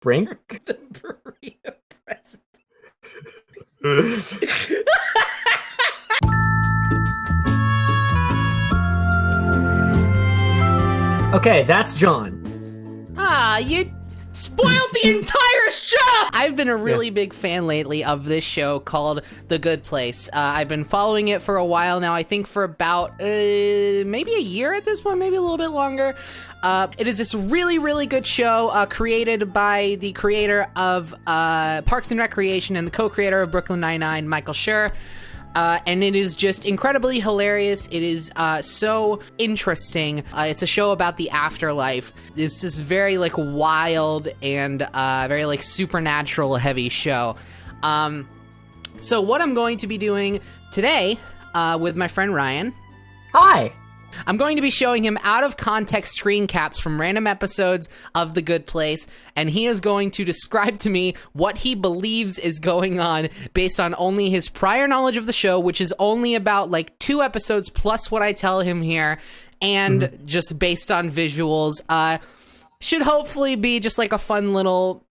Brink? The burrito president. Okay, that's John. You spoiled the entire show! I've been a really big fan lately of this show called The Good Place. I've been following it for a while now, I think for about maybe a year at this point, maybe a little bit longer. It is this really, really good show created by the creator of Parks and Recreation and the co-creator of Brooklyn Nine-Nine, Michael Schur. And it is just incredibly hilarious. It is so interesting. It's a show about the afterlife. It's this very like wild and very like supernatural heavy show. So what I'm going to be doing today with my friend Ryan. Hi. I'm going to be showing him out of context screen caps from random episodes of The Good Place, and he is going to describe to me what he believes is going on based on only his prior knowledge of the show, which is only about like 2 episodes plus what I tell him here, and just based on visuals. Should hopefully be just like a fun little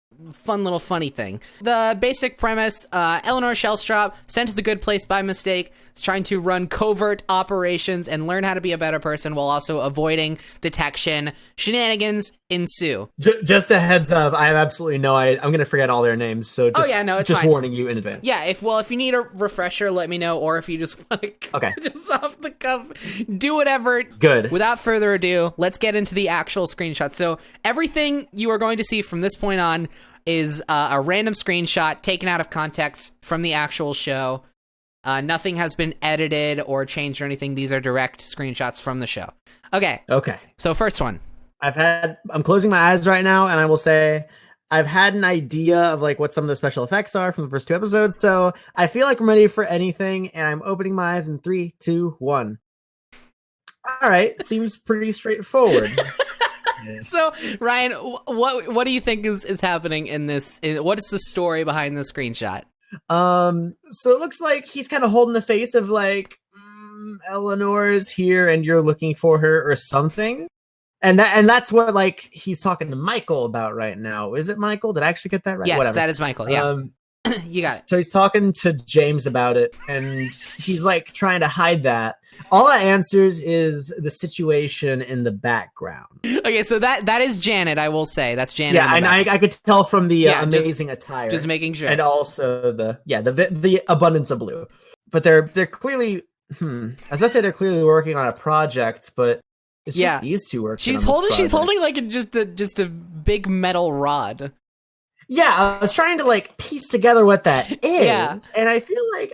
funny thing. The basic premise, Eleanor Shellstrop, sent to the Good Place by mistake, is trying to run covert operations and learn how to be a better person while also avoiding detection. Shenanigans ensue. Just a heads up, I have absolutely no idea. I'm going to forget all their names, so it's fine. Warning you in advance. Yeah, if you need a refresher, let me know, or if you just want to just off the cuff, do whatever. Good. Without further ado, let's get into the actual screenshot. So everything you are going to see from this point on is a random screenshot taken out of context from the actual show. Nothing has been edited or changed or anything. These are direct screenshots from the show. Okay. So first one. I'm closing my eyes right now, and I will say I've had an idea of like what some of the special effects are from the first 2 episodes, so I feel like I'm ready for anything, and I'm opening my eyes in 3, 2, 1. All right, seems pretty straightforward. So, Ryan, what do you think is happening in this? What is the story behind the screenshot? So it looks like he's kind of holding the face of like, Eleanor is here and you're looking for her or something. And that's what like he's talking to Michael about right now. Is it Michael? Did I actually get that right? Yes, Whatever. That is Michael. Yeah. You got it. So he's talking to James about it, and he's like trying to hide that. All that answers is the situation in the background. Okay, so that is Janet, I will say. That's Janet. Yeah, and I could tell from the amazing attire. Just making sure. And also the abundance of blue. But they're clearly I was gonna say they're clearly working on a project, but it's just these two working. She's holding like just a big metal rod. Yeah, I was trying to like piece together what that is, and I feel like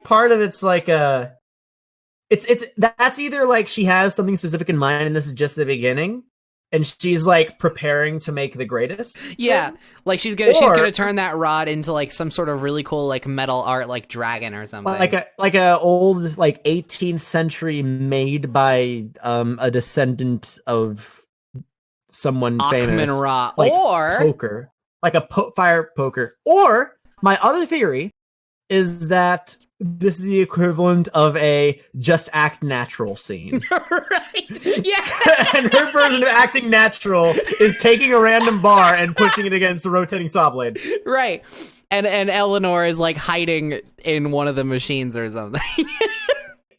part of it's like that's either like she has something specific in mind, and this is just the beginning, and she's like preparing to make the greatest. Yeah, thing. Like she's gonna turn that rod into like some sort of really cool like metal art, like dragon or something, like a old like 18th century made by a descendant of someone famous, Ra, like or poker. Like a fire poker. Or my other theory is that this is the equivalent of a just act natural scene. Right. Yeah. And her version of acting natural is taking a random bar and pushing it against the rotating saw blade. Right. And Eleanor is like hiding in one of the machines or something.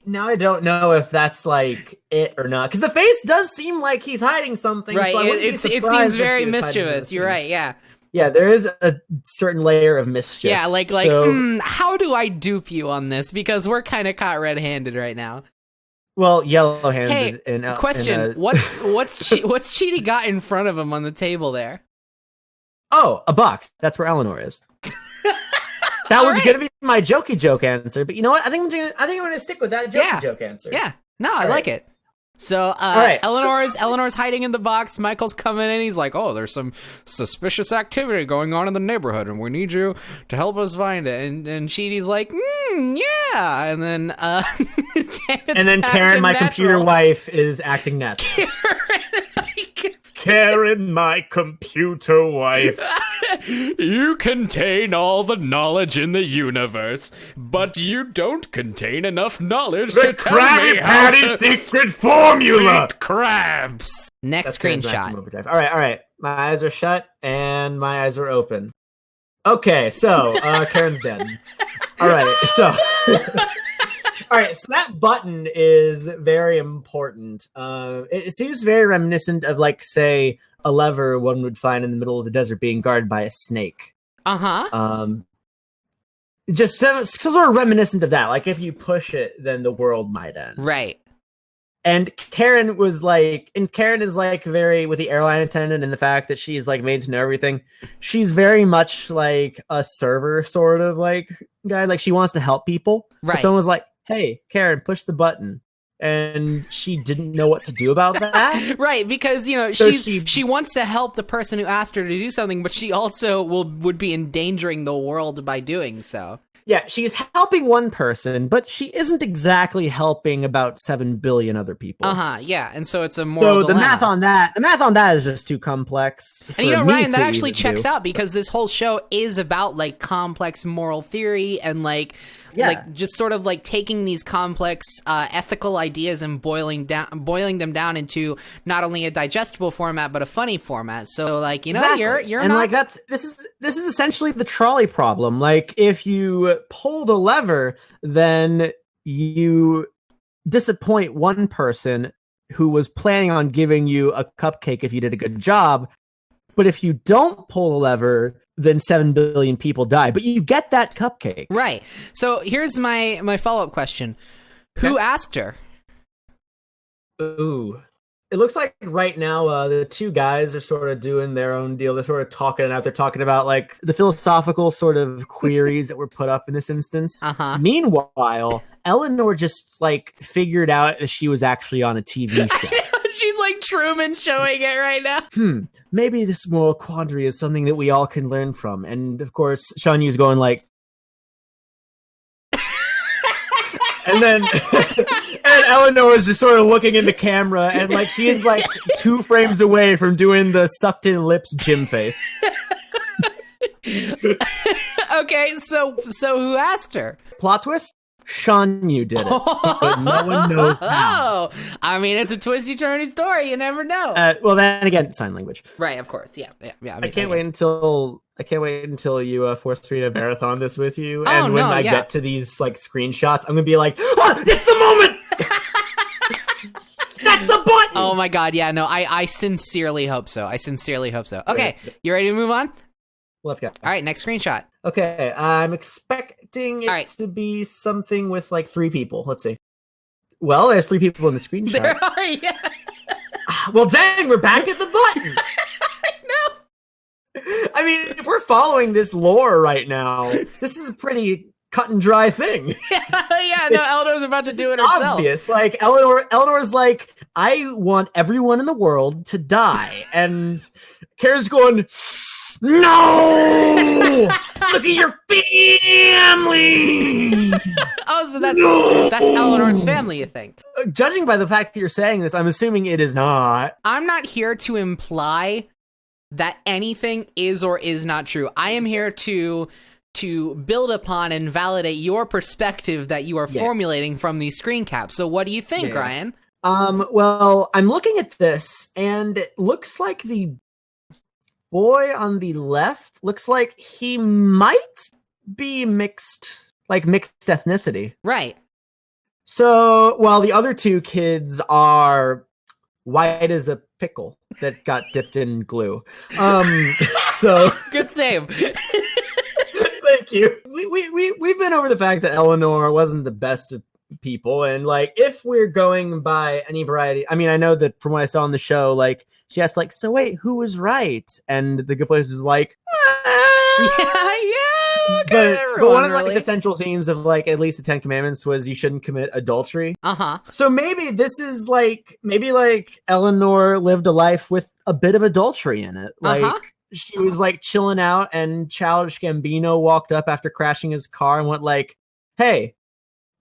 Now I don't know if that's like it or not. Because the face does seem like he's hiding something. Right. So it seems very mischievous. You're right. Yeah. Yeah, there is a certain layer of mischief. Yeah, how do I dupe you on this? Because we're kind of caught red-handed right now. Well, yellow-handed. Hey, question: what's Chidi got in front of him on the table there? Oh, a box. That's where Eleanor is. That was gonna be my jokey joke answer, but you know what? I think I'm gonna stick with that jokey joke answer. Yeah, no, I like it. So, Eleanor's hiding in the box. Michael's coming in. He's like, "Oh, there's some suspicious activity going on in the neighborhood, and we need you to help us find it." And Chidi's like, "Yeah." And then, Karen, my computer wife, is acting natural. Karen, my computer wife. You contain all the knowledge in the universe, but you don't contain enough knowledge to tell me how to secret formula. eat crabs. Next Karen's screenshot. maximum overdrive. All right. My eyes are shut and my eyes are open. Okay, so Karen's dead. All right, so that button is very important. It seems very reminiscent of, like, say, a lever one would find in the middle of the desert being guarded by a snake. Just sort of reminiscent of that. Like, if you push it, then the world might end. Right. And Karen is like very, with the airline attendant and the fact that she's like made to know everything. She's very much like a server sort of like guy. Like, she wants to help people. Right. But someone was like, "Hey, Karen, push the button." And she didn't know what to do about that. Right, because, you know, So she wants to help the person who asked her to do something, but she also would be endangering the world by doing so. Yeah, she's helping one person, but she isn't exactly helping about 7 billion other people. Yeah, and so it's a moral So dilemma. the math on that is just too complex. And you know, for me Ryan, that to actually even checks do. out, because this whole show is about like complex moral theory and like just sort of like taking these complex ethical ideas and boiling them down into not only a digestible format but a funny format. So like, you know, Exactly. you're and not... like this is essentially the trolley problem. Like, if you pull the lever, then you disappoint one person who was planning on giving you a cupcake if you did a good job. But if you don't pull the lever, then 7 billion people die. But you get that cupcake. Right. So here's my follow-up question. Who asked her? Ooh. It looks like right now the two guys are sort of doing their own deal. They're sort of talking it out. They're talking about like the philosophical sort of queries that were put up in this instance. Meanwhile, Eleanor just like figured out that she was actually on a TV show. She's like Truman showing it right now. Maybe this moral quandary is something that we all can learn from. And of course, Sean Yu's going like, and then and Eleanor is just sort of looking into camera, and like she is like 2 frames away from doing the sucked in lips Jim face. Okay, so who asked her? Plot twist: Sean Yu did it, but no one knows how. I mean, it's a twisty turny story. You never know. Well, then again, sign language. Right, of course. Yeah. I can't wait until you force me to marathon this with you. And when I get to these like screenshots, I'm gonna be like, "Oh, it's the moment! That's the button!" Oh my god, yeah, no, I sincerely hope so. Okay, you ready to move on? Let's go. All right, next screenshot. Okay, I'm expecting it to be something with like 3 people. Let's see. Well, there's 3 people in the screenshot. There are, yeah. Well, dang, we're back at the button. No. I mean, if we're following this lore right now, this is a pretty cut and dry thing. Yeah, no, Eleanor's about to do it herself. Obvious. Like, Eleanor's like, I want everyone in the world to die. And Kara's going, no! Look at your family! Oh, so that's Eleanor's family, you think? Judging by the fact that you're saying this, I'm assuming it is not. I'm not here to imply that anything is or is not true. I am here to build upon and validate your perspective that you are formulating from these screen caps. So what do you think, Ryan? Well, I'm looking at this, and it looks like the boy on the left looks like he might be mixed ethnicity. Right. So, while the other 2 kids are white as a pickle that got dipped in glue. So good save. Thank you. We've been over the fact that Eleanor wasn't the best of people, and like if we're going by any variety, I mean, I know that from what I saw on the show, like she asked like, so wait, who was right? And the Good Place was like, but one of like the central themes of like at least the 10 Commandments was you shouldn't commit adultery. So maybe this is like Eleanor lived a life with a bit of adultery in it. Like she was like chilling out, and Childish Gambino walked up after crashing his car and went like, "Hey,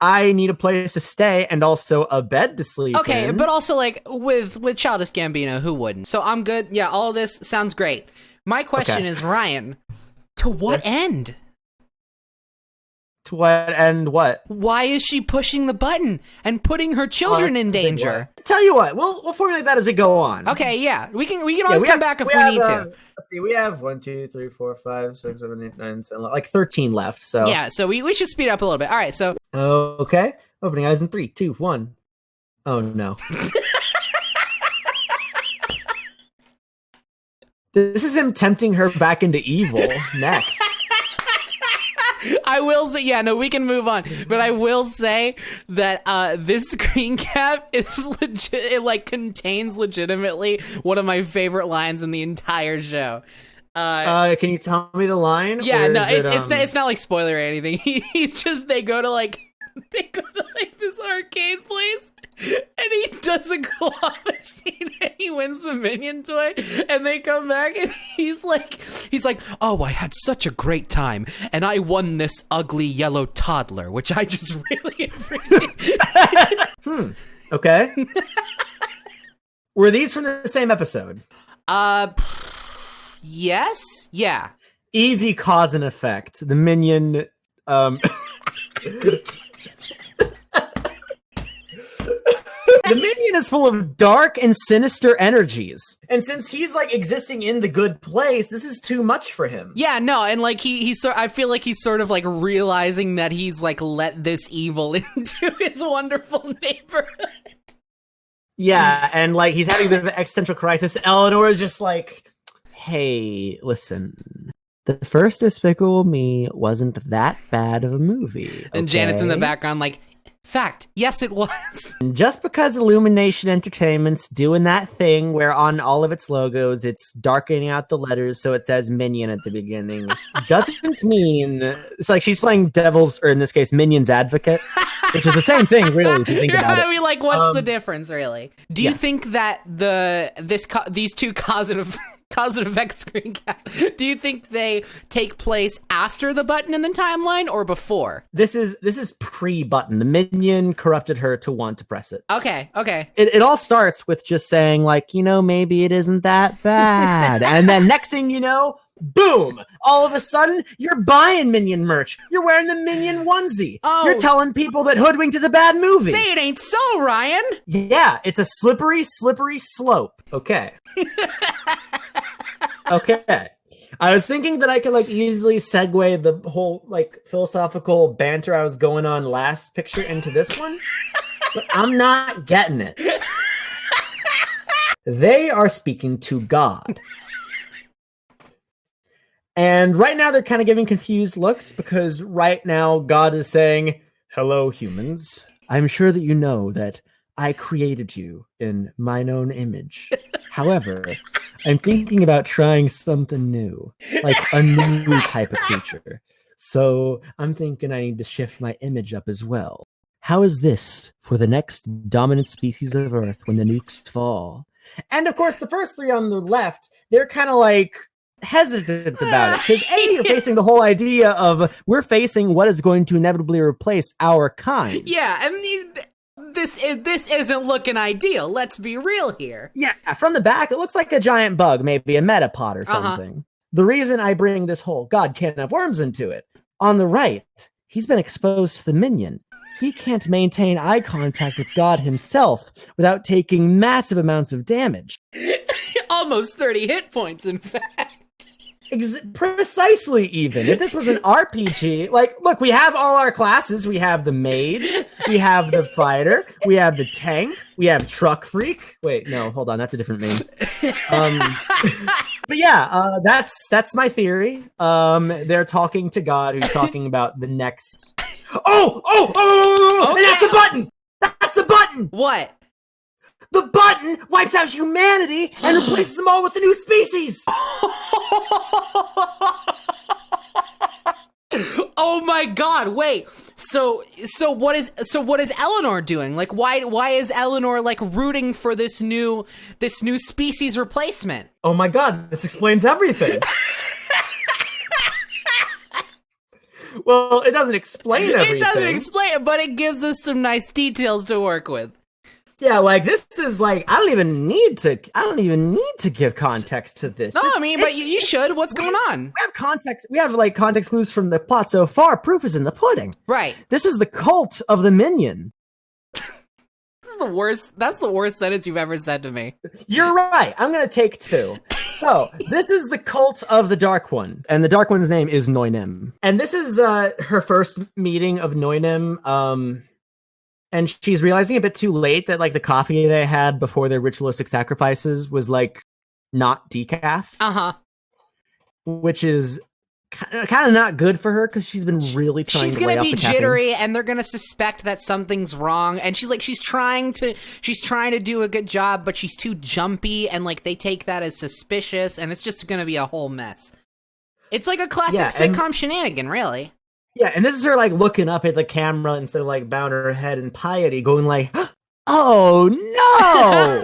I need a place to stay and also a bed to sleep in." But also like with Childish Gambino, who wouldn't? So I'm good. Yeah, all of this sounds great. My question Okay. is, Ryan, to what end? To what end? What? Why is she pushing the button and putting her children in That's a big danger? what. Tell you what, we'll formulate that as we go on. Okay, yeah, we can always Yeah, come back if we need to. Let's see, we have 1, 2, 3, 4, 5, 6, 7, 8, 9, 10, like 13 left. So Yeah, so we should speed up a little bit. All right, so okay. Opening eyes in 3, 2, 1. Oh no. This is him tempting her back into evil next. I will say, yeah, no, we can move on. But I will say that this screen cap is legit. It like contains legitimately one of my favorite lines in the entire show. Can you tell me the line? Yeah, Or no, is it's not like spoiler or anything. He's just they go to like this arcade place. And he does a claw machine and he wins the Minion toy. And they come back and he's like, oh, I had such a great time. And I won this ugly yellow toddler, which I just really appreciate. Okay. Were these from the same episode? Yes? Yeah. Easy cause and effect. The Minion, the Minion is full of dark and sinister energies. And since he's like existing in the good place, this is too much for him. Yeah, no, and like I feel like he's sort of like realizing that he's like let this evil into his wonderful neighborhood. Yeah, and like he's having a bit of an existential crisis. Eleanor is just like, hey, listen. The first Despicable Me wasn't that bad of a movie. And Janet's in the okay? background like, fact, yes it was. Just because Illumination Entertainment's doing that thing where on all of its logos it's darkening out the letters so it says Minion at the beginning doesn't mean it's like she's playing devil's, or in this case Minion's advocate, which is the same thing really if you think about I it. mean, like, what's the difference really? Do you yeah. think that these two cause and effect screen caps, do you think they take place after the button in the timeline or before? This is pre-button. The Minion corrupted her to want to press it. Okay. It all starts with just saying like, maybe it isn't that bad. And then next thing you know, boom! All of a sudden, you're buying Minion merch. You're wearing the Minion onesie. Oh. You're telling people that Hoodwinked is a bad movie. Say it ain't so, Ryan. Yeah, it's a slippery slope. Okay. Okay. I was thinking that I could like easily segue the whole like philosophical banter I was going on last picture into this one, but I'm not getting it. They are speaking to God. And right now they're kind of giving confused looks because right now God is saying, "Hello, humans. I'm sure that you know that I created you in mine own image. However, I'm thinking about trying something new, like a new type of creature. So I'm thinking I need to shift my image up as well. How is this for the next dominant species of Earth when the nukes fall?" And of course, the first three on the left, they're kind of like hesitant about it because you're facing the whole idea of we're facing what is going to inevitably replace our kind. Yeah, I mean, this isn't looking ideal. Let's be real here. Yeah, from the back, it looks like a giant bug, maybe a metapod or something. The reason I bring this whole God can of worms into it, on the right, he's been exposed to the Minion. He can't maintain eye contact with God himself without taking massive amounts of damage. Almost 30 hit points, in fact. Precisely, even if this was an RPG, like, look, we have all our classes. We have the mage, we have the fighter, we have the tank, we have truck freak. Wait, no, hold on, that's a different name. But yeah, that's my theory. They're talking to God, who's talking about the next. Oh! Okay. And that's the button. That's the button. What? The button wipes out humanity and replaces them all with a new species. Oh my God! Wait. So what is Eleanor doing? Like, why is Eleanor like rooting for this new species replacement? Oh my God! This explains everything. Well, it doesn't explain everything. It doesn't explain it, but it gives us some nice details to work with. Yeah, like this is like I don't even need to give context to this. No, I mean, but you should. What's going on? We have context. We have like context clues from the plot so far. Proof is in the pudding. Right. This is the cult of the minion. This is the worst. That's the worst sentence you've ever said to me. You're right. I'm gonna take 2. So this is the cult of the Dark One, and the Dark One's name is Noinem. And this is her first meeting of Noinem. And she's realizing a bit too late that like the coffee they had before their ritualistic sacrifices was like not decaf. Which is kind of not good for her because she's been really trying she's to gonna lay be off the caffeine. jittery and they're gonna suspect that something's wrong, and she's trying to do a good job, but she's too jumpy, and like they take that as suspicious, and it's just gonna be a whole mess. It's like a classic sitcom shenanigan, really. Yeah, and this is her like looking up at the camera instead of like bowing her head in piety, going like, "Oh no!"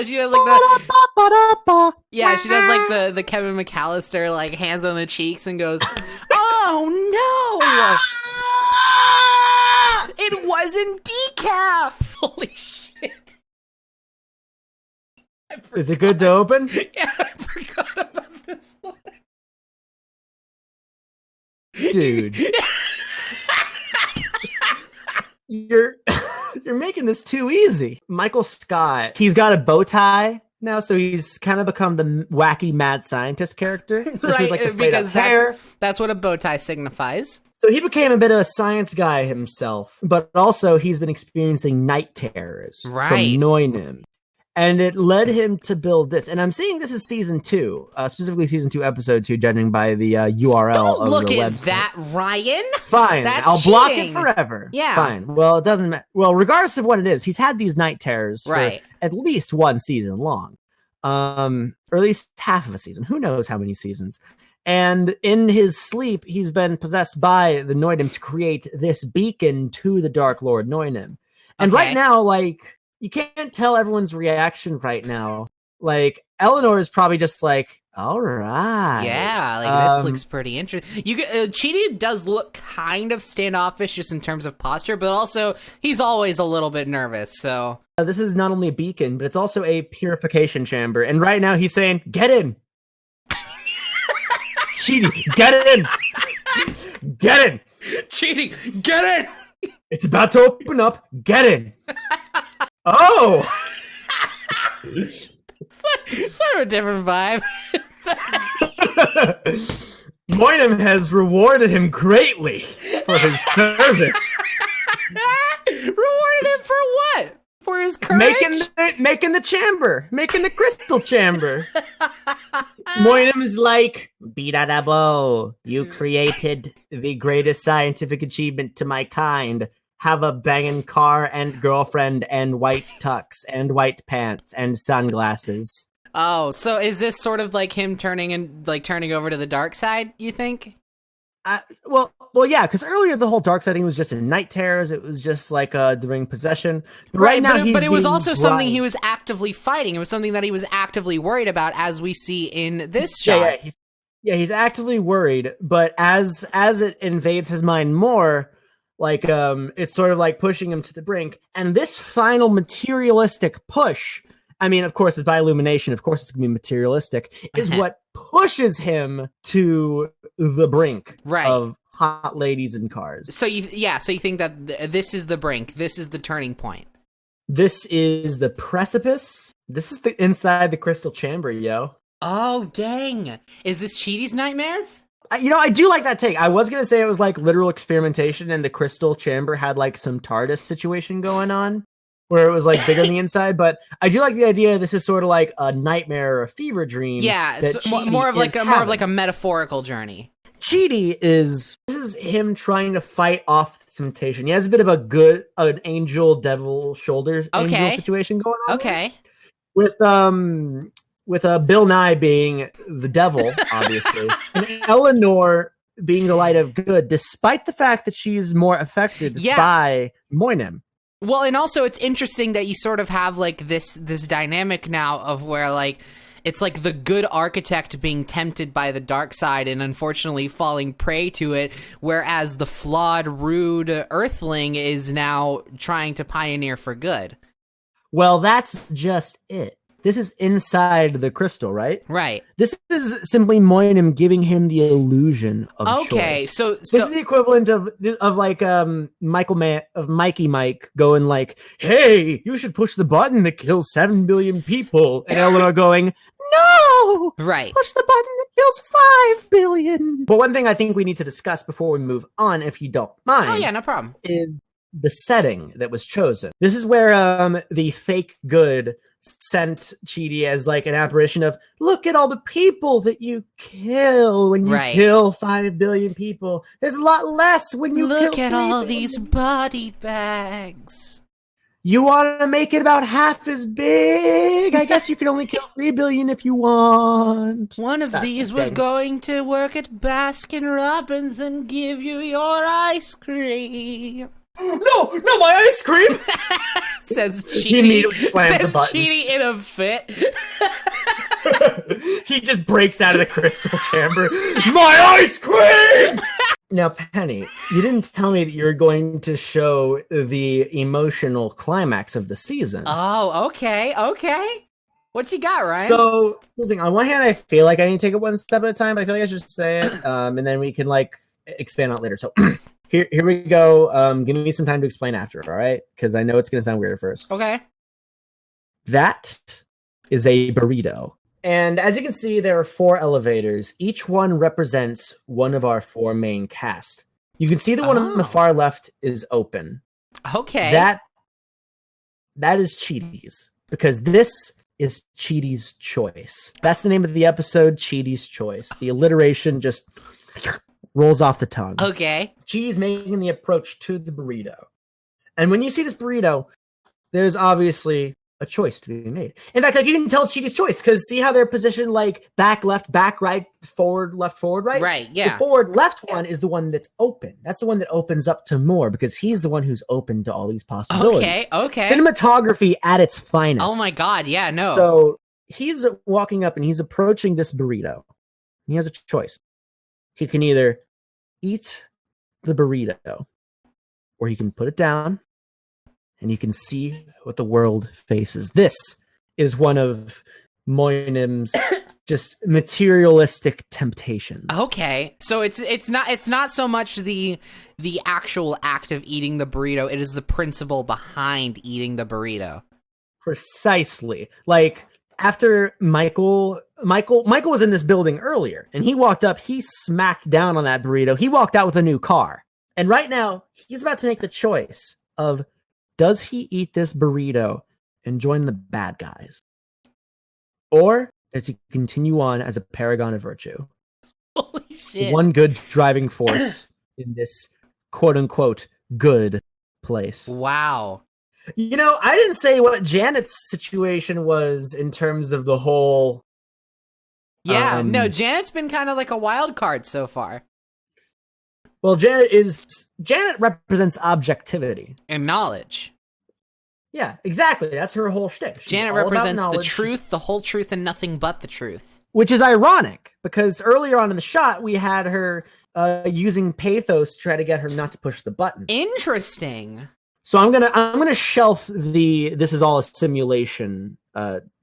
She does like the she does like the Kevin McAllister like hands on the cheeks and goes, "Oh no! It wasn't decaf." Holy shit! Is it good to open? Yeah, I forgot about this one. Dude. You're making this too easy. Michael Scott, he's got a bow tie now, so he's kind of become the wacky mad scientist character. Right, like because that's what a bow tie signifies. So he became a bit of a science guy himself, but also he's been experiencing night terrors from Noinem. And it led him to build this. And I'm seeing this is season 2, specifically season 2, episode 2, judging by the URL Don't of look the at website. that, Ryan. Fine, That's I'll cheating. block it forever. Yeah. Fine. Well, it doesn't matter. Well, regardless of what it is, he's had these night terrors for Right. at least 1 season long. Or at least half of a season. Who knows how many seasons? And in his sleep, he's been possessed by the Noinem to create this beacon to the Dark Lord Noinem. And right now, like, you can't tell everyone's reaction right now. Like, Eleanor is probably just like, all right. Yeah, like this looks pretty interesting. Chidi does look kind of standoffish just in terms of posture, but also he's always a little bit nervous, so. This is not only a beacon, but it's also a purification chamber. And right now he's saying, get in. Chidi, get in. Get in. Chidi, get in. It's about to open up. Get in. Oh. It's sort of a different vibe. Noinem has rewarded him greatly for his service. Rewarded him for what? For his courage? Making the chamber. Making the crystal chamber. Noinem is like, Bidadabo, you created the greatest scientific achievement to my kind. Have a banging car and girlfriend and white tux and white pants and sunglasses. Oh, so is this sort of like him turning over to the dark side, you think? Well, yeah, because earlier the whole dark side thing was just in night terrors. It was just like during possession. Right now, but it was also something he was actively fighting. It was something that he was actively worried about, as we see in this shot. He's actively worried. But as it invades his mind more, like it's sort of like pushing him to the brink. And this final materialistic push, I mean, of course, it's by illumination. Of course, it's gonna be materialistic. Is what pushes him to the brink of hot ladies and cars. So you think that this is the brink. This is the turning point. This is the precipice. This is the inside the crystal chamber, yo. Oh, dang. Is this Chidi's nightmares? I do like that take. I was going to say it was like literal experimentation and the crystal chamber had like some TARDIS situation going on where it was like bigger on the inside, but I do like the idea this is sort of like a nightmare or a fever dream. Yeah, so more of like a metaphorical journey. Chidi this is him trying to fight off temptation. He has a bit of an angel devil shoulder angel situation going on. Okay. With Bill Nye being the devil, obviously, and Eleanor being the light of good, despite the fact that she's more affected by Noinem. Well, and also it's interesting that you sort of have like this dynamic now of where like it's like the good architect being tempted by the dark side and unfortunately falling prey to it, whereas the flawed, rude earthling is now trying to pioneer for good. Well, that's just it. This is inside the crystal, right? Right. This is simply Moinem giving him the illusion of Okay, choice. so This is the equivalent of like Mikey Mike going like, "Hey, you should push the button that kills 7 billion people," and Eleanor going, "No, right. push the button that kills 5 billion." But one thing I think we need to discuss before we move on, if you don't mind, Oh yeah, no problem. is the setting that was chosen. This is where the fake good sent Chidi as like an apparition of, look at all the people that you kill when you Right. kill 5 billion people. There's a lot less when you Look kill at 3 all billion. these body bags. You want to make it about half as big? I guess you can only kill 3 billion if you want. One of That's these the was thing. going to work at Baskin Robbins and give you your ice cream. No, my ice cream! Says Chidi. He immediately slams Says the button. Chidi in a fit. He just breaks out of the crystal chamber. My ice cream! Now, Penny, you didn't tell me that you were going to show the emotional climax of the season. Oh, okay. What you got, Ryan? So, listen, on one hand, I feel like I need to take it one step at a time, but I feel like I should say it, and then we can like expand on it later. So, here we go. Give me some time to explain after, all right? Because I know it's going to sound weird at first. Okay. That is a burrito. And as you can see, there are 4 elevators. Each one represents one of our 4 main cast. You can see the one on the Oh. far left is open. Okay. That is Chidi's, because this is Chidi's choice. That's the name of the episode, Chidi's Choice. The alliteration just rolls off the tongue. Okay. Chidi's making the approach to the burrito. And when you see this burrito, there's obviously a choice to be made. In fact, like you can tell it's Chidi's choice, because see how they're positioned like back, left, back, right, forward, left, forward, right? Right, yeah. The forward left one is the one that's open. That's the one that opens up to more, because he's the one who's open to all these possibilities. Okay. Cinematography at its finest. Oh my god, yeah, no. So he's walking up and he's approaching this burrito. He has a choice. He can either eat the burrito, or he can put it down and you can see what the world faces. This is one of Moinim's just materialistic temptations. Okay. So it's not so much the actual act of eating the burrito, it is the principle behind eating the burrito. Precisely. Like after Michael was in this building earlier and he walked up, he smacked down on that burrito. He walked out with a new car. And right now, he's about to make the choice of, does he eat this burrito and join the bad guys? Or does he continue on as a paragon of virtue? Holy shit. One good driving force in this quote unquote good place. Wow. You know, I didn't say what Janet's situation was in terms of the whole. Yeah, no, Janet's been kind of like a wild card so far. Well, Janet represents objectivity. And knowledge. Yeah, exactly. That's her whole shtick. She's Janet all about represents the knowledge. truth, the whole truth, and nothing but the truth. Which is ironic, because earlier on in the shot, we had her using pathos to try to get her not to push the button. Interesting. So I'm gonna shelf the "this is all a simulation"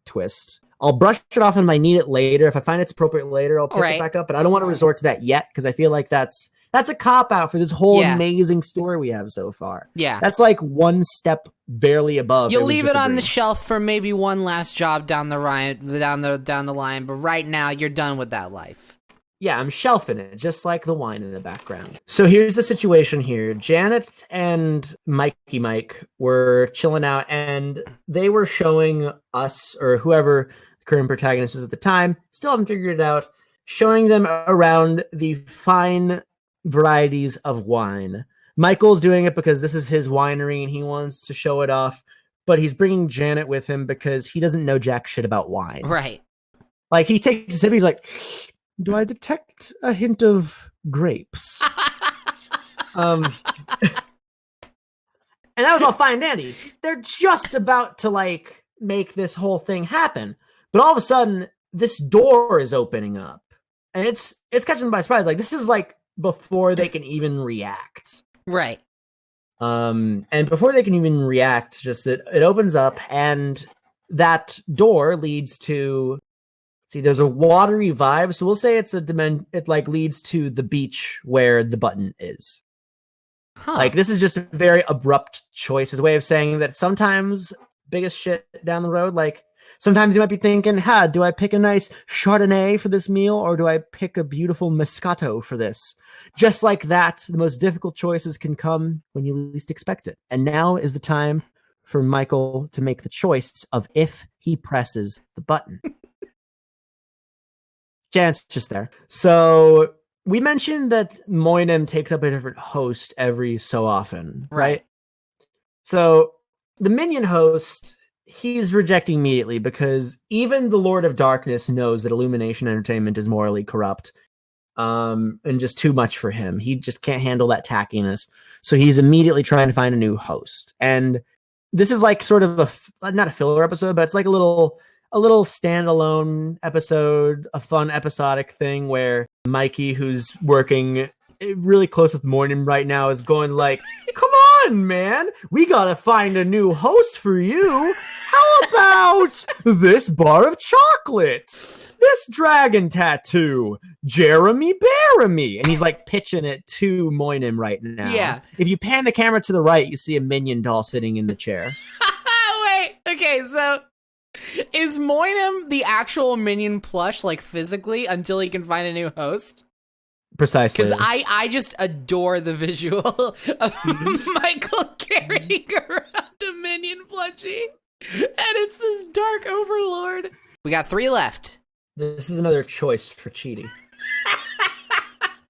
twist. I'll brush it off and I need it later. If I find it's appropriate later, I'll pick Right. it back up. But I don't want to resort to that yet, because I feel like that's a cop out for this whole Yeah. amazing story we have so far. Yeah. That's like one step barely above. You'll was leave just it a on the dream. shelf for maybe one last job down the line, but right now you're done with that life. Yeah, I'm shelving it, just like the wine in the background. So here's the situation here. Janet and Mikey Mike were chilling out, and they were showing us, or whoever the current protagonist is at the time, still haven't figured it out, showing them around the fine varieties of wine. Michael's doing it because this is his winery and he wants to show it off, but he's bringing Janet with him because he doesn't know jack shit about wine. Right. Like, he takes a sip, he's like, do I detect a hint of grapes? And that was all fine and dandy. They're just about to, like, make this whole thing happen. But all of a sudden, this door is opening up. And it's catching them by surprise. Like, this is, like, before they can even react. Right. And before they can even react, just it opens up, and that door leads to. See, there's a watery vibe, so we'll say it's it like leads to the beach where the button is. Huh. Like, this is just a very abrupt choice, his way of saying that sometimes biggest shit down the road, like sometimes you might be thinking, do I pick a nice Chardonnay for this meal, or do I pick a beautiful Moscato for this? Just like that, the most difficult choices can come when you least expect it. And now is the time for Michael to make the choice of if he presses the button. Jan's just there. So we mentioned that Moinem takes up a different host every so often, right? So the minion host, he's rejecting immediately because even the Lord of Darkness knows that Illumination Entertainment is morally corrupt, and just too much for him. He just can't handle that tackiness. So he's immediately trying to find a new host. And this is like sort of not a filler episode, but it's like a little standalone episode, a fun episodic thing where Mikey, who's working really close with Moinem right now, is going like, come on, man, we gotta find a new host for you. How about this bar of chocolate? This dragon tattoo? Jeremy Baramy. And he's like pitching it to Moinem right now. Yeah. If you pan the camera to the right, you see a minion doll sitting in the chair. Wait, okay, so is Moinem the actual minion plush, like physically, until he can find a new host? Precisely. Because I just adore the visual of Michael carrying around a minion plushie, and it's this dark overlord. We got 3 left. This is another choice for Chidi.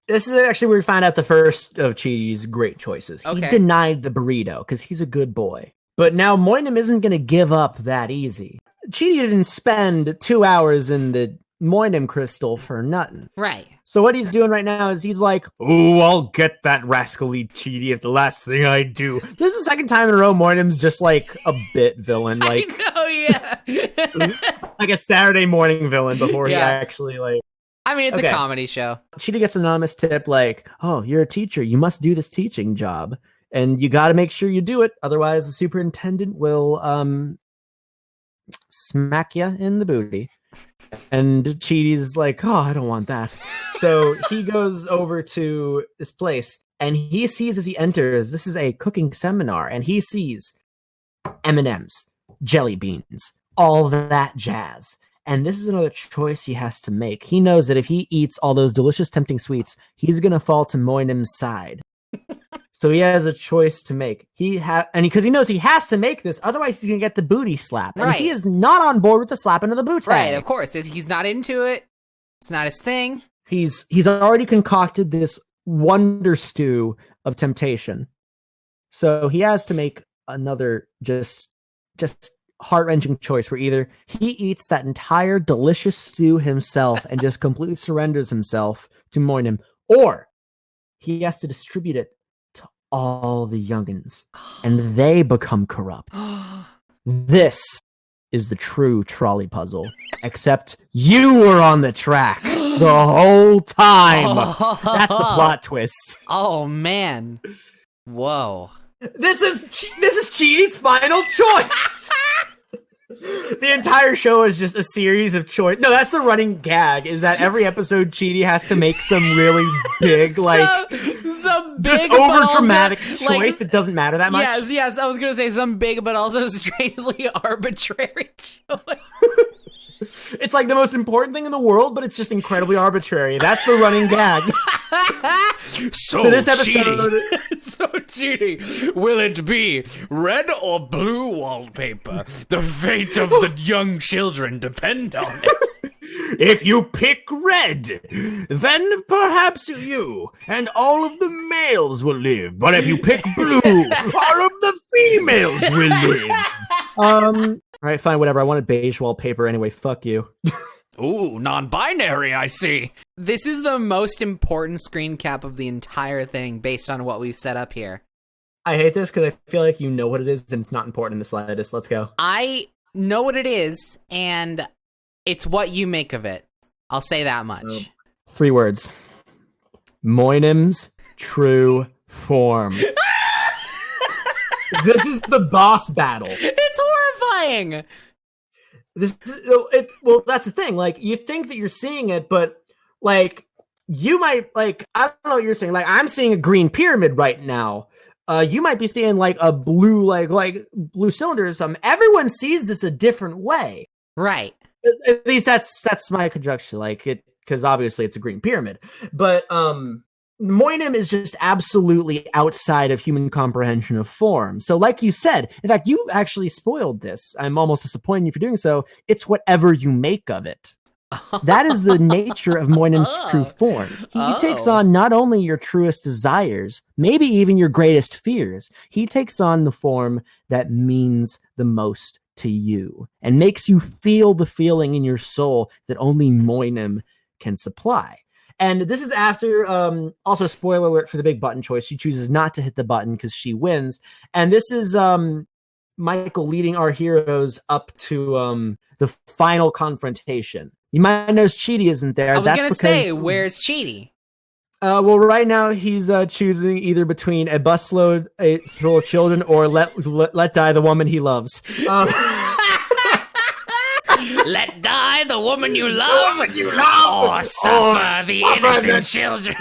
This is actually where we find out the first of Chidi's great choices. Okay. He denied the burrito because he's a good boy. But now Moinem isn't going to give up that easy. Chidi didn't spend 2 hours in the Moinem crystal for nothing. Right. So what he's doing right now is he's like, oh, I'll get that rascally Chidi if the last thing I do. This is the second time in a row Moinem's just like a bit villain. Like, I know, yeah. like a Saturday morning villain before he actually like. I mean, it's a comedy show. Chidi gets an anonymous tip like, oh, you're a teacher. You must do this teaching job. And you got to make sure you do it. Otherwise, the superintendent will smack you in the booty. And Chidi's like, oh, I don't want that. So he goes over to this place, and he sees as he enters, this is a cooking seminar, and he sees M&Ms, jelly beans, all that jazz. And this is another choice he has to make. He knows that if he eats all those delicious, tempting sweets, he's going to fall to Moinim's side. So he has a choice to make. Because he knows he has to make this, otherwise he's gonna get the booty slap. And he is not on board with the slap into the boot. Right, of course. He's not into it. It's not his thing. He's already concocted this wonder stew of temptation. So he has to make another just heart-wrenching choice where either he eats that entire delicious stew himself and just completely surrenders himself to Moinem, or he has to distribute it to all the youngins, and they become corrupt. This is the true trolley puzzle, except you were on the track the whole time. That's the plot twist. Oh, man. Whoa. This is Chidi's final choice. The entire show is just a series of choice. No, that's the running gag, is that every episode Chidi has to make some really big, like, some big, just over dramatic choice. Like, it doesn't matter that much. Yes, I was going to say some big, but also strangely arbitrary choice. It's like the most important thing in the world, but it's just incredibly arbitrary. That's the running gag. So this episode, so Chidi, will it be red or blue wallpaper? The fate of the young children depend on it. If you pick red, then perhaps you and all of the males will live. But if you pick blue, all of the females will live. All right, fine, whatever. I wanted beige wallpaper anyway. Fuck you. Ooh, non-binary, I see. This is the most important screen cap of the entire thing based on what we've set up here. I hate this because I feel like you know what it is and it's not important in the slightest. Let's go. I know what it is, and it's what you make of it. I'll say that much. 3 words. Moinim's true form. This is the boss battle. It's horrifying. Well, that's the thing. Like, you think that you're seeing it, but like, you might like, I don't know what you're saying. Like, I'm seeing a green pyramid right now. You might be seeing like a blue, like blue cylinder or something. Everyone sees this a different way. Right. At least that's my conjecture. Like, it, because obviously it's a green pyramid, but Moinem is just absolutely outside of human comprehension of form. So like you said, in fact, you actually spoiled this. I'm almost disappointed in you for doing so. It's whatever you make of it. That is the nature of Moinim's true form. He takes on not only your truest desires, maybe even your greatest fears. He takes on the form that means the most to you and makes you feel the feeling in your soul that only Moinem can supply. And this is after, also spoiler alert for the big button choice. She chooses not to hit the button because she wins. And this is Michael leading our heroes up to the final confrontation. You might notice Chidi isn't there. I was going to say, where's Chidi? Well, right now he's choosing either between a busload full of children or let die the woman he loves. Let die the woman you love, or suffer the innocent children.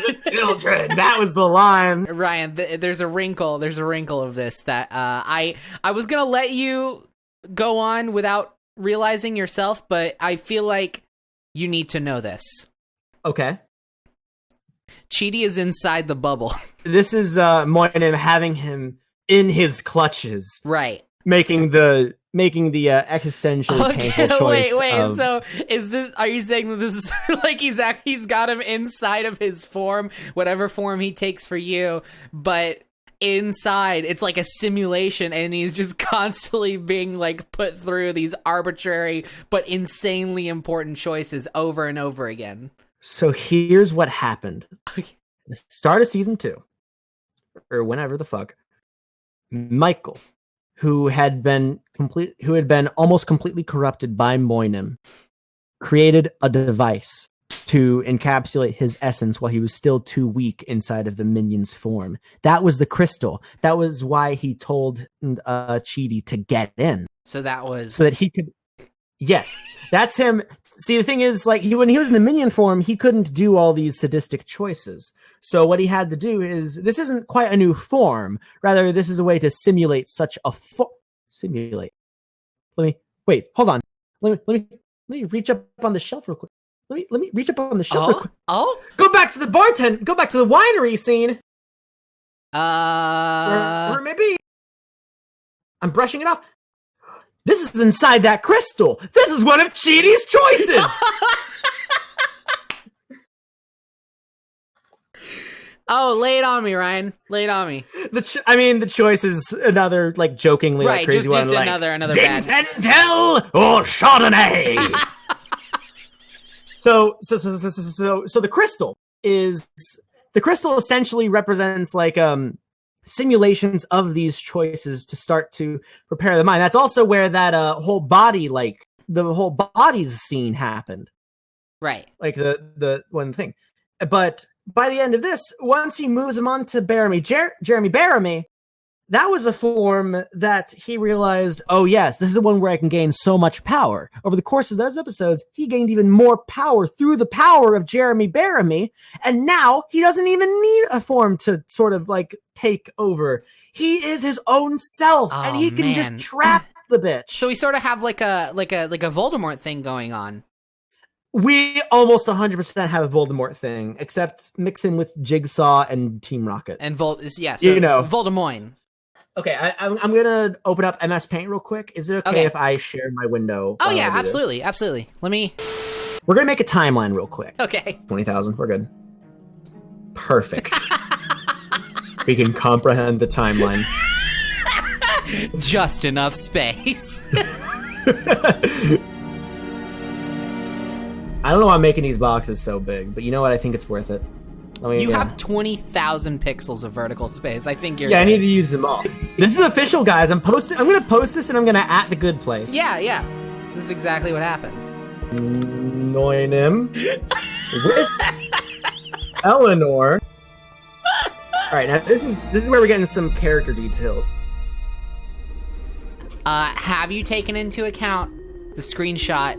That was the line. Ryan, there's a wrinkle of this that I was gonna let you go on without realizing yourself, but I feel like you need to know this. Okay. Chidi is inside the bubble. This is Moinem having him in his clutches. Right. Making the existentially painful choice. Wait. So is this? Are you saying that this is like he's got him inside of his form, whatever form he takes for you, but inside it's like a simulation, and he's just constantly being like put through these arbitrary but insanely important choices over and over again. So here's what happened. The start of season 2, or whenever the fuck, Michael, who had been almost completely corrupted by Moinem, created a device to encapsulate his essence while he was still too weak inside of the minion's form. That was the crystal. That was why he told Chidi to get in. So that he could. Yes, that's him. See, the thing is, like, when he was in the minion form, he couldn't do all these sadistic choices. So what he had to do is, this isn't quite a new form. Rather, this is a way to simulate such a simulate. Wait, hold on. Let me reach up on the shelf real quick. Let me reach up on the shelf real quick. Oh? Go back to the winery scene. Or maybe I'm brushing it off. This is inside that crystal. This is one of Chidi's choices. Oh, lay it on me, Ryan. Lay it on me. The choice is another, like, jokingly, right, like, crazy just one. another bad. Zinfandel or Chardonnay. So the crystal essentially represents like simulations of these choices to start to prepare the mind. That's also where that whole body, like the whole bodies scene happened. Right. Like the one thing. But by the end of this, once he moves him on to Jeremy Bearimy, that was a form that he realized, oh yes, this is the one where I can gain so much power. Over the course of those episodes, he gained even more power through the power of Jeremy Bearimy, and now he doesn't even need a form to sort of like take over. He is his own self, and he can just trap the bitch. So we sort of have like a Voldemort thing going on. We almost 100% have a Voldemort thing, except mix him with Jigsaw and Team Rocket. And Voldemort. Okay, I'm gonna open up MS Paint real quick. Is it okay if I share my window? Oh yeah, absolutely. We're gonna make a timeline real quick. Okay. 20,000. We're good. Perfect. We can comprehend the timeline. Just enough space. I don't know why I'm making these boxes so big, but you know what? I think it's worth it. You have 20,000 pixels of vertical space. I think you're good. I need to use them all. This is official, guys. I'm gonna post this and I'm gonna @the good place. Yeah. This is exactly what happens. Moinem with Eleanor. All right, now this is where we're getting some character details. Have you taken into account the screenshot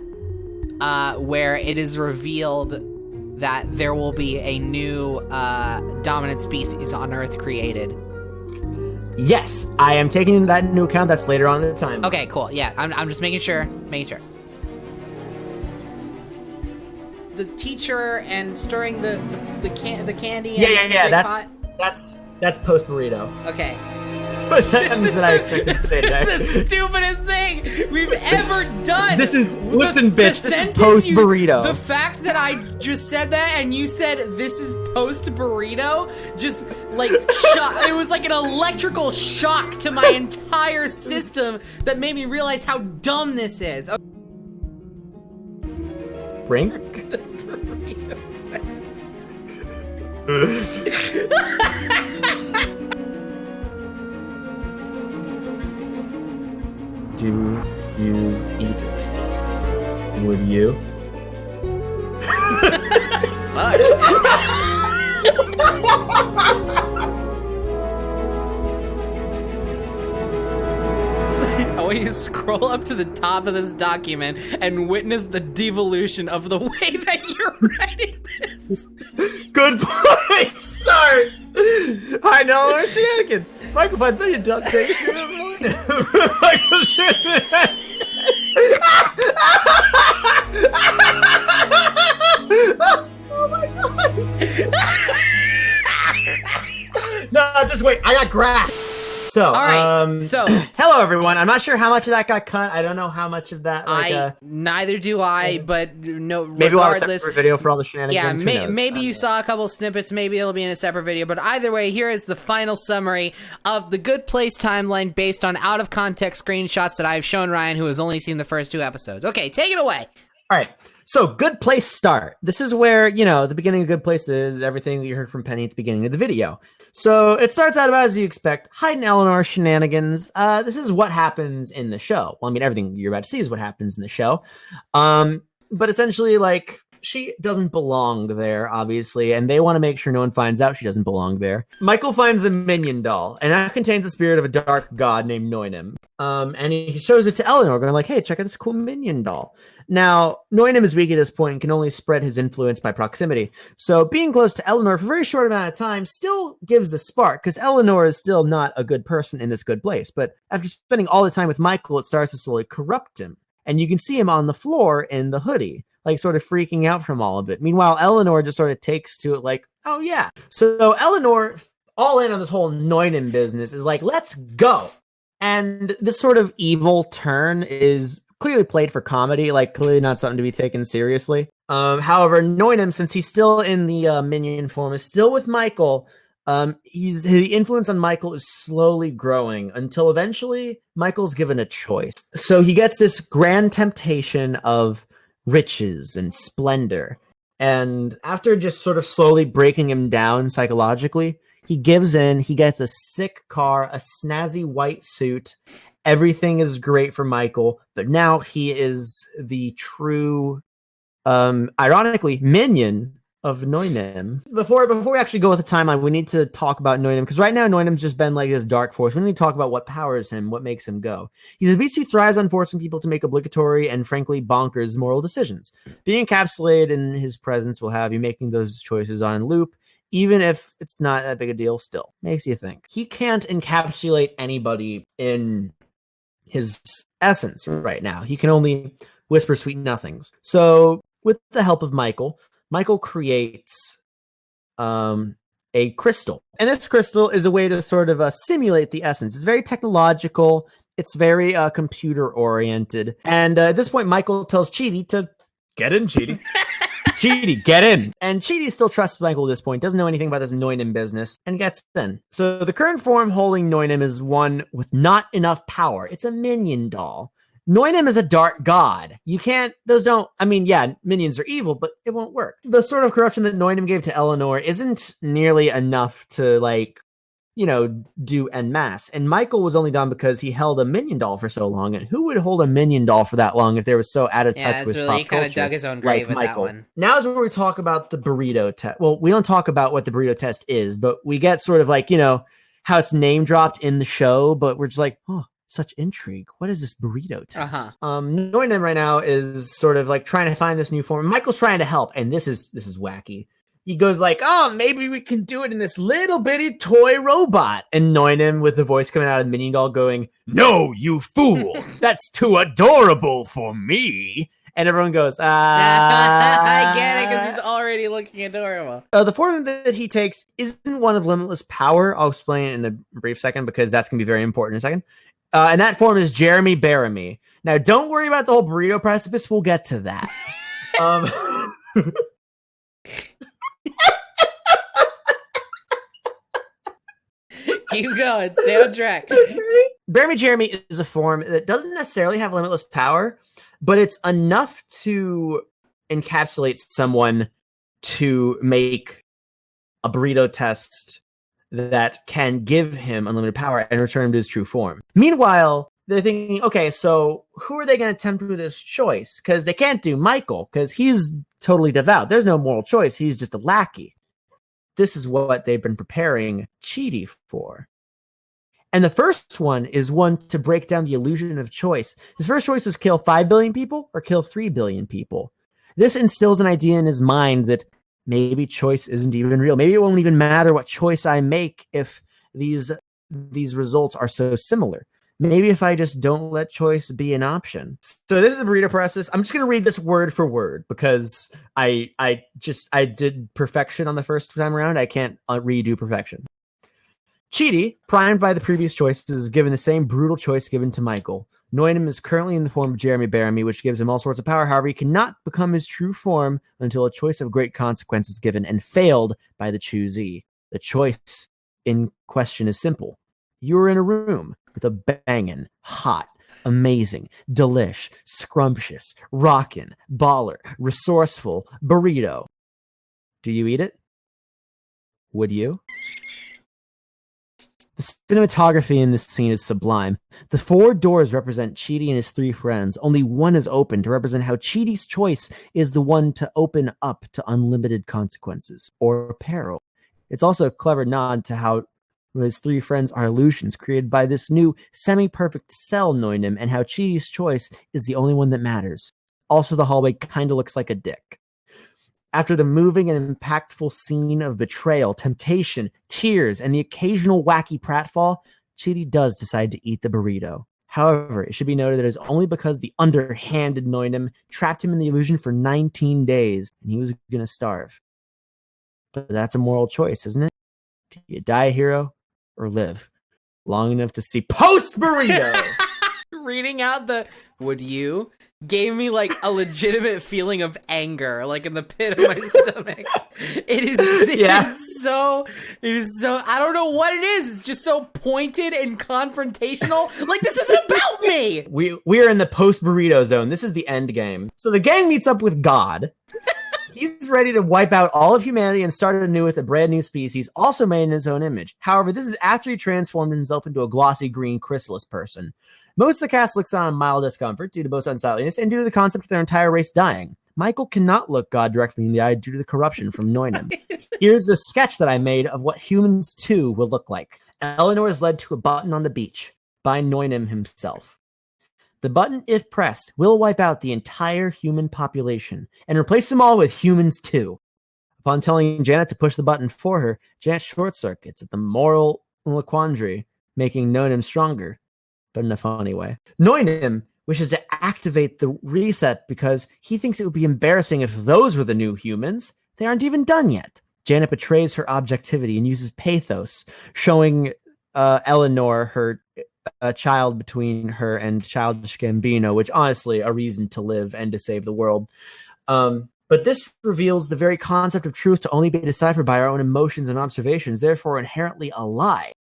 where it is revealed that there will be a new dominant species on Earth created? Yes, I am taking that into account. That's later on in the time. Okay, cool. Yeah, I'm just making sure. The teacher and stirring the candy. Yeah. Pot? That's post burrito. Okay. A sentence that I expected to say This next. is the stupidest thing we've ever done. Listen, bitch. This is post burrito. The fact that I just said that and you said this is post burrito, just like it was like an electrical shock to my entire system that made me realize how dumb this is. Okay. Brink? Do you eat it? Would you? Fuck. I want you to scroll up to the top of this document and witness the devolution of the way that you're writing this. Good point. Start. I know our shenanigans. Michael finds the duck thing. Michael shenanigans. Oh my god. No, just wait. I got graph. So, All right, so hello everyone. I'm not sure how much of that got cut. I don't know how much of that. Neither do I. But no, maybe we'll have a regardless, separate video for all the shenanigans. yeah, Who knows? maybe you saw a couple snippets. Maybe it'll be in a separate video. But either way, here is the final summary of the Good Place timeline based on out of context screenshots that I've shown Ryan, who has only seen the first 2 episodes. Okay, take it away. All right. So, Good Place start. This is where, the beginning of Good Place is everything that you heard from Penny at the beginning of the video. So, it starts out about as you expect. Hyde and Eleanor shenanigans. This is what happens in the show. Well, I mean, everything you're about to see is what happens in the show. But essentially, she doesn't belong there, obviously, and they want to make sure no one finds out she doesn't belong there. Michael finds a minion doll, and that contains the spirit of a dark god named Noinem. And he shows it to Eleanor, going like, hey, check out this cool minion doll. Now, Noinem is weak at this point and can only spread his influence by proximity. So being close to Eleanor for a very short amount of time still gives the spark, because Eleanor is still not a good person in this good place. But after spending all the time with Michael, it starts to slowly corrupt him. And you can see him on the floor in the hoodie, sort of freaking out from all of it. Meanwhile, Eleanor just sort of takes to it like, oh yeah. So Eleanor, all in on this whole Noinem business, is like, let's go. And this sort of evil turn is clearly played for comedy, clearly not something to be taken seriously. However, Noinem, since he's still in the minion form, is still with Michael. His influence on Michael is slowly growing until eventually Michael's given a choice. So he gets this grand temptation of riches and splendor. And after just sort of slowly breaking him down psychologically, he gives in. He gets a sick car, a snazzy white suit. Everything is great for Michael, but now he is the true, ironically, minion of Noinem. Before we actually go with the timeline, we need to talk about Noinem, because right now Noinem's just been like this dark force. We need to talk about what powers him, what makes him go. He's a beast who thrives on forcing people to make obligatory and frankly bonkers moral decisions. Being encapsulated in his presence will have you making those choices on loop, even if it's not that big a deal. Still makes you think. He can't encapsulate anybody in his essence right now. He can only whisper sweet nothings. So with the help of Michael creates a crystal. And this crystal is a way to sort of simulate the essence. It's very technological. It's very computer oriented. And at this point, Michael tells Chidi to get in, Chidi. Chidi, get in. And Chidi still trusts Michael at this point, doesn't know anything about this Noinem business, and gets in. So the current form holding Noinem is one with not enough power. It's a minion doll. Noinem is a dark god. You can't, minions are evil, but it won't work. The sort of corruption that Noinem gave to Eleanor isn't nearly enough to, do en masse. And Michael was only done because he held a minion doll for so long. And who would hold a minion doll for that long if they were so out of touch with pop he kind of culture, dug his own grave with Michael? that one. Now is where we talk about the burrito test. Well, we don't talk about what the burrito test is, but we get sort of how it's name dropped in the show, but we're just like, oh, such intrigue. What is this burrito test? Uh-huh. Noinem right now is sort of like trying to find this new form. Michael's trying to help, and this is wacky. He goes like, oh, maybe we can do it in this little bitty toy robot. And Noinem with the voice coming out of Mini Doll going, no, you fool. That's too adorable for me. And everyone goes, I get it, because he's already looking adorable. The form that he takes isn't one of limitless power. I'll explain it in a brief second because that's going to be very important in a second. And that form is Jeremy Baramy. Now, don't worry about the whole burrito precipice. We'll get to that. Keep going. Stay on track. Baramy Jeremy is a form that doesn't necessarily have limitless power, but it's enough to encapsulate someone to make a burrito test that can give him unlimited power and return him to his true form. Meanwhile, they're thinking, okay, so who are they going to tempt with this choice? Because they can't do Michael, because he's totally devout. There's no moral choice. He's just a lackey. This is what they've been preparing Chidi for. And the first one is one to break down the illusion of choice. His first choice was kill 5 billion people or kill 3 billion people. This instills an idea in his mind that maybe choice isn't even real. Maybe it won't even matter what choice I make if these results are so similar. Maybe if I just don't let choice be an option. So this is the burrito process. I'm just going to read this word for word because I did perfection on the first time around. I can't redo perfection. Chidi, primed by the previous choices, is given the same brutal choice given to Michael. Noinem is currently in the form of Jeremy Baramy, which gives him all sorts of power. However, he cannot become his true form until a choice of great consequence is given and failed by the choosee. The choice in question is simple. You are in a room with a bangin', hot, amazing, delish, scrumptious, rockin', baller, resourceful burrito. Do you eat it? Would you? The cinematography in this scene is sublime. The 4 doors represent Chidi and his 3 friends. Only one is open to represent how Chidi's choice is the one to open up to unlimited consequences or peril. It's also a clever nod to how his 3 friends are illusions created by this new semi-perfect cell Noinem, and how Chidi's choice is the only one that matters. Also, the hallway kind of looks like a dick. After the moving and impactful scene of betrayal, temptation, tears, and the occasional wacky pratfall, Chidi does decide to eat the burrito. However, it should be noted that it is only because the underhanded Noinem trapped him in the illusion for 19 days, and he was going to starve. But that's a moral choice, isn't it? Do you die a hero or live long enough to see post-burrito? Reading out the "would you" gave me like a legitimate feeling of anger, like in the pit of my stomach. It is so I don't know what it is. It's just so pointed and confrontational. Like, this isn't about me. We are in the post-burrito zone. This is the end game. So the gang meets up with God. He's ready to wipe out all of humanity and start anew with a brand new species, also made in his own image. However, this is after he transformed himself into a glossy green chrysalis person. Most of the cast looks on in mild discomfort due to both unsightliness and due to the concept of their entire race dying. Michael cannot look God directly in the eye due to the corruption from Noinem. Here's a sketch that I made of what Humans 2 will look like. Eleanor is led to a button on the beach by Noinem himself. The button, if pressed, will wipe out the entire human population and replace them all with Humans 2. Upon telling Janet to push the button for her, Janet short-circuits at the moral quandary, making Noinem stronger, but in a funny way. Noinem wishes to activate the reset because he thinks it would be embarrassing if those were the new humans. They aren't even done yet. Janet betrays her objectivity and uses pathos, showing Eleanor her child between her and Childish Gambino, which honestly a reason to live and to save the world. But this reveals the very concept of truth to only be deciphered by our own emotions and observations, therefore inherently a lie.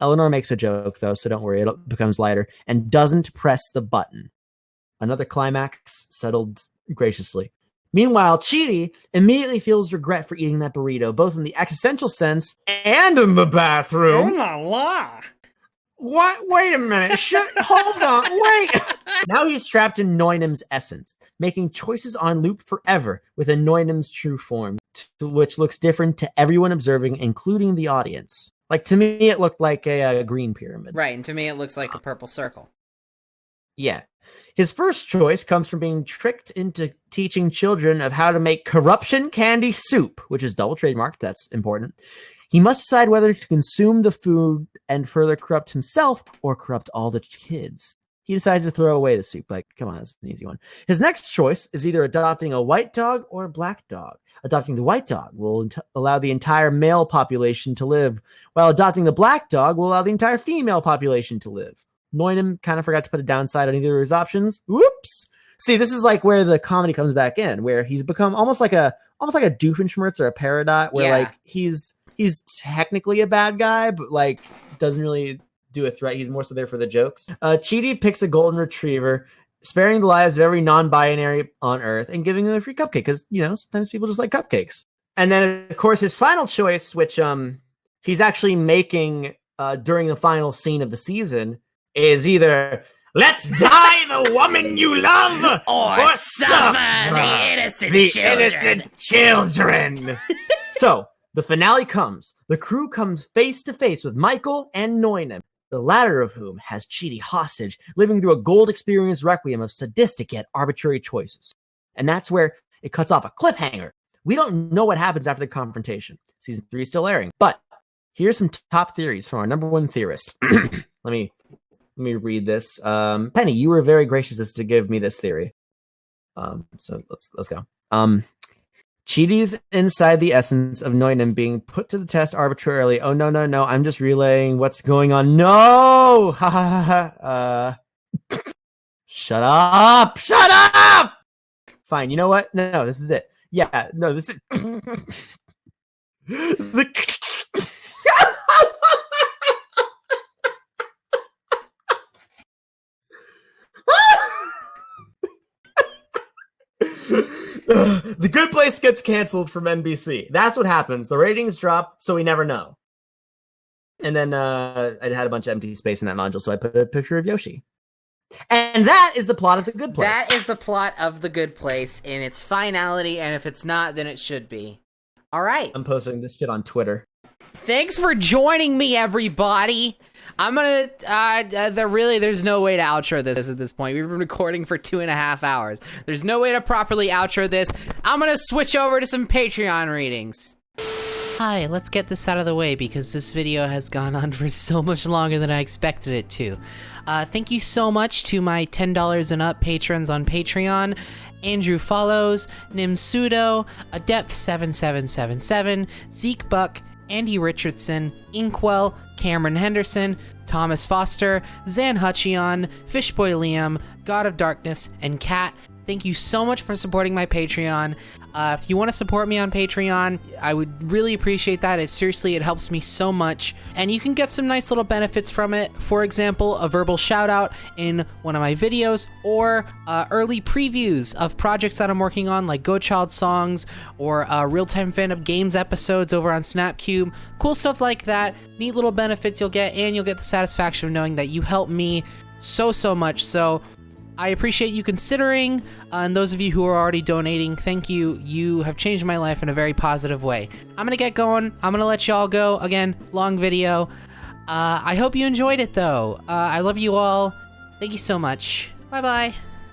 Eleanor makes a joke, though, so don't worry, it becomes lighter, and doesn't press the button. Another climax settled graciously. Meanwhile, Chidi immediately feels regret for eating that burrito, both in the existential sense and in the bathroom. Oh la la. What? Wait a minute. Hold on. Wait. Now he's trapped in Noinem's essence, making choices on loop forever within Noinem's true form, which looks different to everyone observing, including the audience. Like, to me, it looked like a green pyramid. Right, and to me it looks like a purple circle. Yeah. His first choice comes from being tricked into teaching children of how to make corruption candy soup, which is double trademarked. That's important. He must decide whether to consume the food and further corrupt himself or corrupt all the kids. He decides to throw away the soup. Like, come on, that's an easy one. His next choice is either adopting a white dog or a black dog. Adopting the white dog will allow the entire male population to live, while adopting the black dog will allow the entire female population to live. Noinem kind of forgot to put a downside on either of his options. Whoops. See, this is like where the comedy comes back in, where he's become almost like a Doofenshmirtz or a Peridot, where like he's technically a bad guy, but like doesn't really do a threat. He's more so there for the jokes. Chidi picks a golden retriever, sparing the lives of every non-binary on Earth and giving them a free cupcake because, you know, sometimes people just like cupcakes. And then, of course, his final choice, which he's actually making during the final scene of the season, is either let die the woman you love or suffer the innocent children. So the finale comes. The crew comes face to face with Michael and Noinem, the latter of whom has Chidi hostage, living through a gold experience requiem of sadistic yet arbitrary choices. And that's where it cuts off a cliffhanger. We don't know what happens after the confrontation. Season 3 is still airing. But here's some top theories from our number one theorist. Let me read this. Penny, you were very gracious as to give me this theory. So let's go. Chidi's inside the essence of Noinem being put to the test arbitrarily. Oh, no. I'm just relaying what's going on. No! Ha ha ha. Shut up! Shut up! Fine, you know what? No, this is it. Yeah, no, this is... The Good Place gets canceled from NBC. That's what happens. The ratings drop, so we never know. And then I had a bunch of empty space in that module, so I put a picture of Yoshi. And that is the plot of The Good Place. That is the plot of The Good Place in its finality, and if it's not, then it should be. All right. I'm posting this shit on Twitter. Thanks for joining me, everybody. I'm gonna, there's no way to outro this at this point. We've been recording for 2.5 hours. There's no way to properly outro this. I'm gonna switch over to some Patreon readings. Hi, let's get this out of the way because this video has gone on for so much longer than I expected it to. Thank you so much to my $10 and up patrons on Patreon. Andrew Follows, Nimsudo, Adept7777, Zeke Buck, Andy Richardson, Inkwell, Cameron Henderson, Thomas Foster, Zan Hutchion, Fishboy Liam, God of Darkness, and Kat. Thank you so much for supporting my Patreon. If you want to support me on Patreon, I would really appreciate that. It helps me so much. And you can get some nice little benefits from it. For example, a verbal shout out in one of my videos, or early previews of projects that I'm working on, like Go Child songs, or real-time fandom games episodes over on Snapcube. Cool stuff like that. Neat little benefits you'll get, and you'll get the satisfaction of knowing that you help me so much. So I appreciate you considering, and those of you who are already donating, thank you. You have changed my life in a very positive way. I'm gonna get going. I'm gonna let y'all go. Again, long video. I hope you enjoyed it, though. I love you all. Thank you so much. Bye-bye.